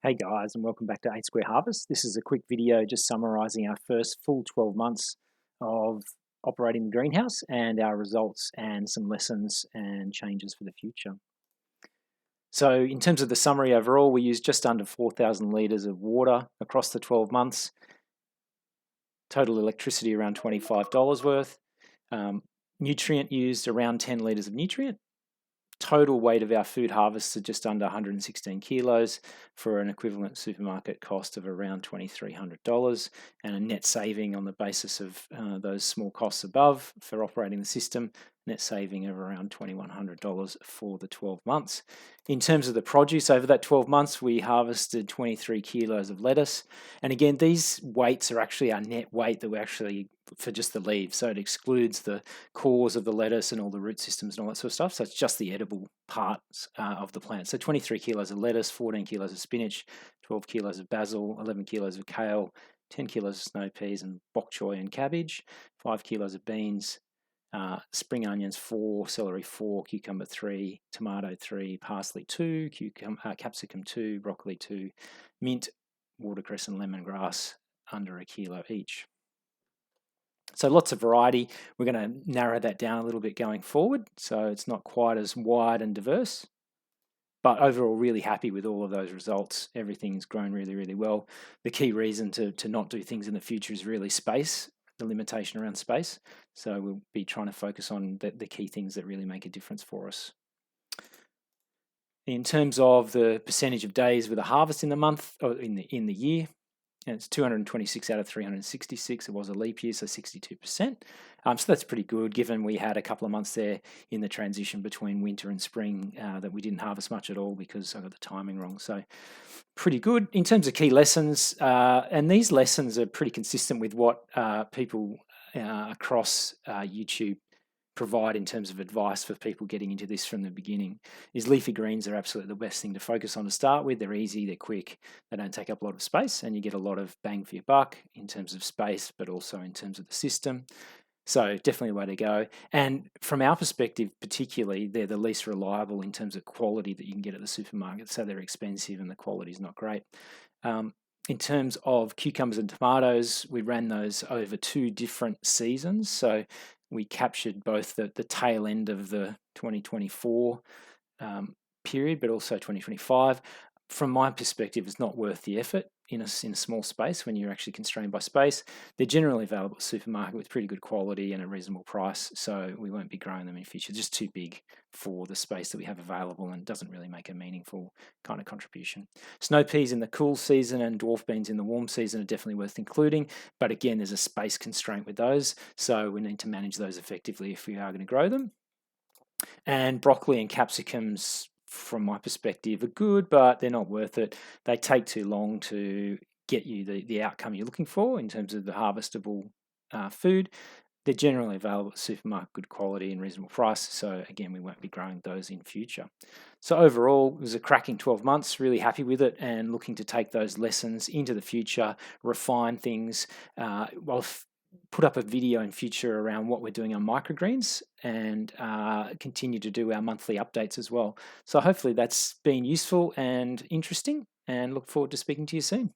Hey guys, and welcome back to 8 Square Harvest. This is a quick video just summarizing our first full 12 months of operating the greenhouse and our results and some lessons and changes for the future. So in terms of the summary overall, we used just under 4,000 litres of water across the 12 months, total electricity around $25 worth, nutrient used around 10 litres of nutrient. Total weight of our food harvested just under 116 kilos for an equivalent supermarket cost of around $2,300 and a net saving on the basis of those small costs above for operating the system, net saving of around $2,100 for the 12 months. In terms of the produce over that 12 months, we harvested 23 kilos of lettuce. And again, these weights are actually our net weight that we actually for just the leaves. So it excludes the cores of the lettuce and all the root systems and all that sort of stuff. So it's just the edible parts of the plant. So 23 kilos of lettuce, 14 kilos of spinach, 12 kilos of basil, 11 kilos of kale, 10 kilos of snow peas and bok choy and cabbage, 5 kilos of beans, spring onions 4, celery 4, cucumber 3, tomato 3, parsley 2, capsicum 2, broccoli 2, mint, watercress and lemongrass under a kilo each. So lots of variety. We're going to narrow that down a little bit going forward, so it's not quite as wide and diverse. But overall, really happy with all of those results. Everything's grown really, really well. The key reason to not do things in the future is really space, the limitation around space. So we'll be trying to focus on the key things that really make a difference for us. In terms of the percentage of days with a harvest in the month or in the year, and it's 226 out of 366. It was a leap year, so 62%. So that's pretty good, given we had a couple of months there in the transition between winter and spring that we didn't harvest much at all because I got the timing wrong. So pretty good. In terms of key lessons, and these lessons are pretty consistent with what people across YouTube provide in terms of advice for people getting into this from the beginning, is leafy greens are absolutely the best thing to focus on to start with. They're easy, they're quick, they don't take up a lot of space, and you get a lot of bang for your buck in terms of space, but also in terms of the system. So definitely a way to go. And from our perspective, particularly, they're the least reliable in terms of quality that you can get at the supermarket. So they're expensive and the quality is not great. In terms of cucumbers and tomatoes, we ran those over 2 different seasons. So we captured both the tail end of the 2024 period, but also 2025. From my perspective, it's not worth the effort in a small space when you're actually constrained by space. They're generally available at the supermarket with pretty good quality and a reasonable price, so we won't be growing them in future. Just too big for the space that we have available and doesn't really make a meaningful kind of contribution. Snow peas in the cool season and dwarf beans in the warm season are definitely worth including, but again, there's a space constraint with those, so we need to manage those effectively if we are going to grow them. And broccoli and capsicums, from my perspective, are good, but they're not worth it. They take too long to get you the outcome you're looking for in terms of the harvestable food. They're generally available at the supermarket, good quality and reasonable price. So again, we won't be growing those in future. So overall, it was a cracking 12 months, really happy with it and looking to take those lessons into the future, refine things. I'll put up a video in future around what we're doing on microgreens and continue to do our monthly updates as well. So hopefully that's been useful and interesting, and look forward to speaking to you soon.